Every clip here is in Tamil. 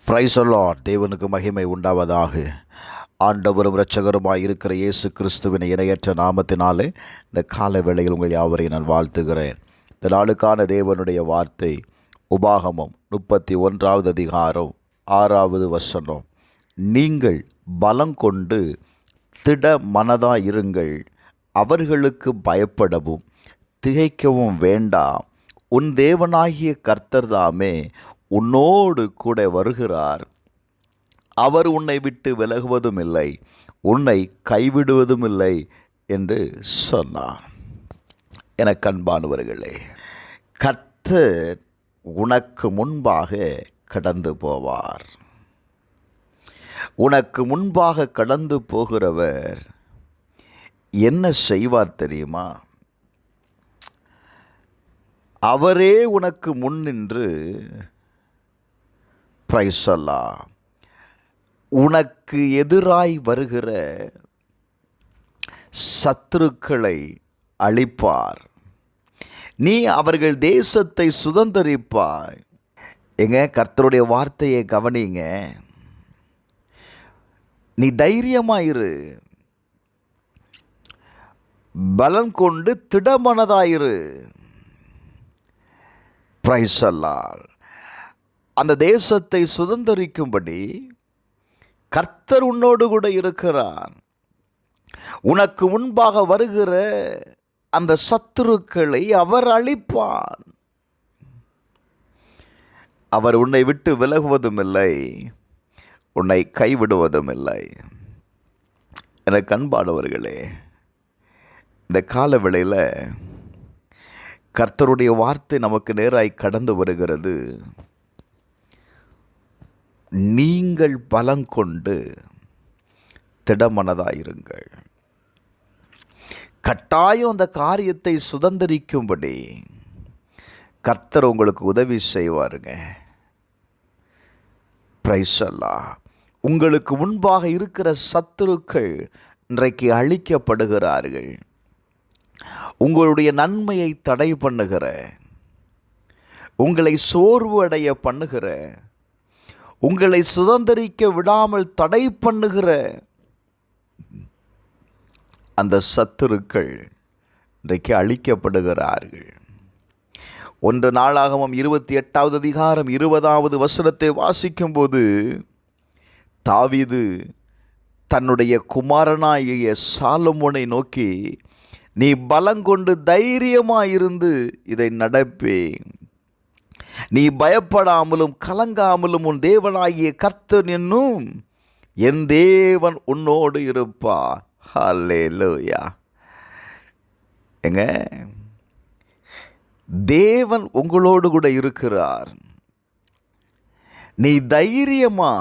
Praise the Lord. தேவனுக்கு மகிமை உண்டாவதாக. ஆண்டவரும் இரட்சகருமாய் இருக்கிற இயேசு கிறிஸ்துவின் இணையற்ற நாமத்தினாலே இந்த கால வேளையில் உங்கள் யாவரையும் நான் வாழ்த்துகிறேன். இந்த நாளுக்கான தேவனுடைய வார்த்தை உபாகமம் 31வது அதிகாரம் 6வது வசனம். நீங்கள் பலங்கொண்டு திட மனதாயிருங்கள், அவர்களுக்கு பயப்படவும் திகைக்கவும் வேண்டாம். உன் தேவனாகிய கர்த்தர் தாமே உன்னோடு கூட வருகிறார். அவர் உன்னை விட்டு விலகுவதும் இல்லை, உன்னை கைவிடுவதும் இல்லை என்று சொன்னார். எனக்கு அன்பானவர்களே, கர்த்தர் உனக்கு முன்பாக கடந்து போவார். உனக்கு முன்பாக கடந்து போகிறவர் என்ன செய்வார் தெரியுமா? அவரே உனக்கு முன் நின்று பிரைஸ் தி லார்ட், உனக்கு எதிராய் வருகிற சத்துருக்களை அழிப்பார். நீ அவர்கள் தேசத்தை சுதந்தரிப்பாய். கர்த்தருடைய வார்த்தையை கவனிங்க. நீ தைரியமாயிரு, பலம் கொண்டு திடமனதாயிரு. Praise the Lord. அந்த தேசத்தை சுதந்தரிக்கும்படி கர்த்தர் உன்னோடு கூட இருக்கிறார். உனக்கு முன்பாக வருகிற அந்த சத்துருக்களை அவர் அழிப்பார். அவர் உன்னை விட்டு விலகுவதும் இல்லை, உன்னை கைவிடுவதும் இல்லை. எனக்கு அன்பானவர்களே, இந்த கால வேளையில் கர்த்தருடைய வார்த்தை நமக்கு நேராய் கடந்து வருகிறது. நீங்கள் பலங்கொண்டு திடமனதாயிருங்கள். கட்டாயம் அந்த காரியத்தை சுதந்திரிக்கும்படி கர்த்தர் உங்களுக்கு உதவி செய்வாருங்க. Praise the Lord. உங்களுக்கு முன்பாக இருக்கிற சத்துருக்கள் இன்றைக்கு அழிக்கப்படுகிறார்கள். உங்களுடைய நன்மையை தடை பண்ணுகிற, உங்களை சோர்வு அடைய பண்ணுகிற, உங்களை சுதந்திரிக்க விடாமல் தடை பண்ணுகிற அந்த சத்துருக்கள் இன்றைக்கு அழிக்கப்படுகிறார்கள். 1 நாளாகமம் 28வது அதிகாரம் 20வது வசனத்தை வாசிக்கும்போது, தாவீது தன்னுடைய குமாரனாகிய சாலமோனை நோக்கி, நீ பலங்கொண்டு தைரியமாயிருந்து இதை நடப்பே. நீ பயப்படாமலும் கலங்காமலும் உன் தேவனாகிய கர்த்தர் என்னும் என் தேவன் உன்னோடு இருப்பார். ஹல்லேலூயா. தேவன் உங்களோடு கூட இருக்கிறார். நீ தைரியமா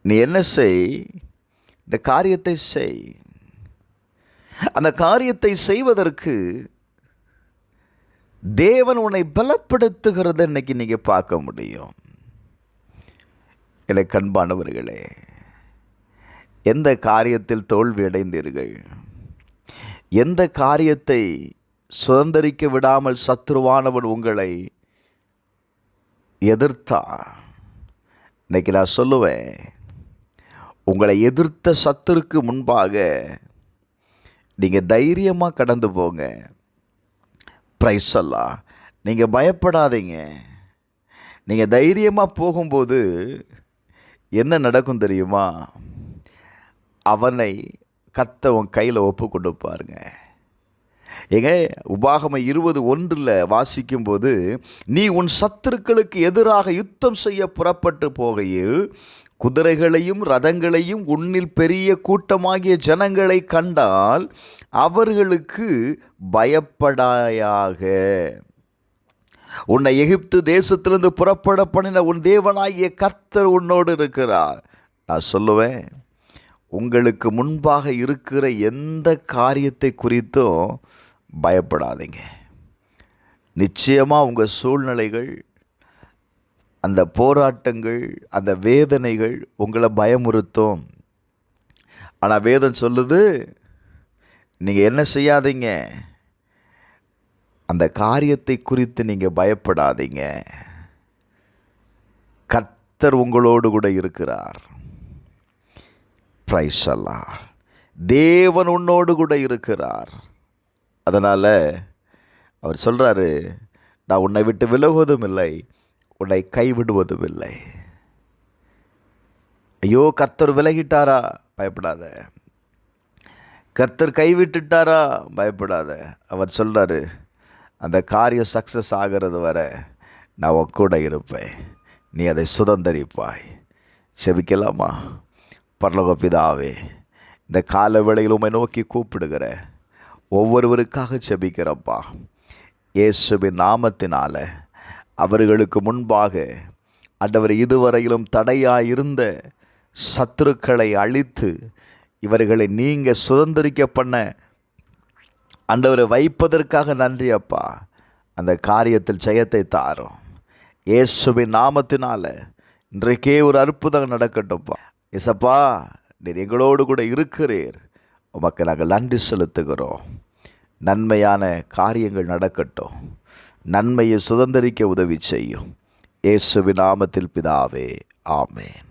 நீ என்ன செய்? இந்த காரியத்தை செய். அந்த காரியத்தை செய்வதற்கு தேவன் உன்னை பலப்படுத்துகிறத இன்னைக்கு நீங்கள் பார்க்க முடியும். எனக்கு அன்பானவர்களே, எந்த காரியத்தில் தோல்வி அடைந்தீர்கள், எந்த காரியத்தை சுதந்திரிக்க விடாமல் சத்துருவானவன் உங்களை எதிர்த்தா, இன்னைக்கு நான் சொல்லுவேன், உங்களை எதிர்த்த சத்துருக்கு முன்பாக நீங்கள் தைரியமாக கடந்து போங்க. Praise the Lord. நீங்கள் பயப்படாதீங்க. நீங்கள் தைரியமாக போகும்போது என்ன நடக்கும் தெரியுமா? அவனை கர்த்தர் உன் கையில் ஒப்பு கொடுப்பாருங்க. உபாகமம் 20:1 வாசிக்கும்போது, நீ உன் சத்துருக்களுக்கு எதிராக யுத்தம் செய்ய புறப்பட்டு போகையில் குதிரைகளையும் ரதங்களையும் உன்னில் பெரிய கூட்டமாகிய ஜனங்களை கண்டால் அவர்களுக்கு பயப்படாயாக. உன்னை எகிப்து தேசத்திலிருந்து புறப்பட பண்ணின உன் தேவனாகிய கர்த்தர் உன்னோடு இருக்கிறார். நான் சொல்லுவேன், உங்களுக்கு முன்பாக இருக்கிற எந்த காரியத்தை குறித்தும் பயப்படாதீங்க. நிச்சயமாக உங்கள் சூழ்நிலைகள், அந்த போராட்டங்கள், அந்த வேதனைகள் உங்களை பயமுறுத்தும். ஆனால் வேதம் சொல்லுது, நீங்கள் என்ன செய்யாதீங்க, அந்த காரியத்தை குறித்து நீங்கள் பயப்படாதீங்க. கர்த்தர் உங்களோடு கூட இருக்கிறார். பிரைஸ் அல்லாஹ். தேவன் உன்னோடு கூட இருக்கிறார். அதனால் அவர் சொல்கிறாரு, நான் உன்னை விட்டு விலகுவதும் இல்லை, உன்னை கைவிடுவதும் இல்லை. ஐயோ கர்த்தர் விலகிட்டாரா? பயப்படாத. கர்த்தர் கைவிட்டுட்டாரா? பயப்படாத. அவர் சொல்கிறாரு, அந்த காரியம் சக்ஸஸ் ஆகிறது வரை நான் உன் கூட இருப்பேன், நீ அதை சுதந்தரிப்பாய். செபிக்கலாமா? பரலோக பிதாவே, இந்த கால வேளையில் உம்மை நோக்கி கூப்பிடுகிற ஒவ்வொருவருக்காக செபிக்கிறப்பா. இயேசுவின் நாமத்தினால அவர்களுக்கு முன்பாக ஆண்டவர் இதுவரையிலும் தடையாயிருந்த சத்துருக்களை அழித்து இவர்களை நீங்கள் சுதந்திரிக்க பண்ண ஆண்டவரை வைப்பதற்காக நன்றி அப்பா. அந்த காரியத்தில் ஜெயத்தை தாரும் இயேசுவின் நாமத்தினால. இன்றைக்கே ஒரு அற்புதம் நடக்கட்டும்ப்பா. இயேசப்பா, நீர் எங்களோடு கூட இருக்கிறீர். உமக்கு நாங்கள் நன்றி செலுத்துகிறோம். நன்மையான காரியங்கள் நடக்கட்டும். நன்மையை சுதந்திரிக்க உதவி செய்யும். இயேசுவின் நாமத்தில் பிதாவே, ஆமென்.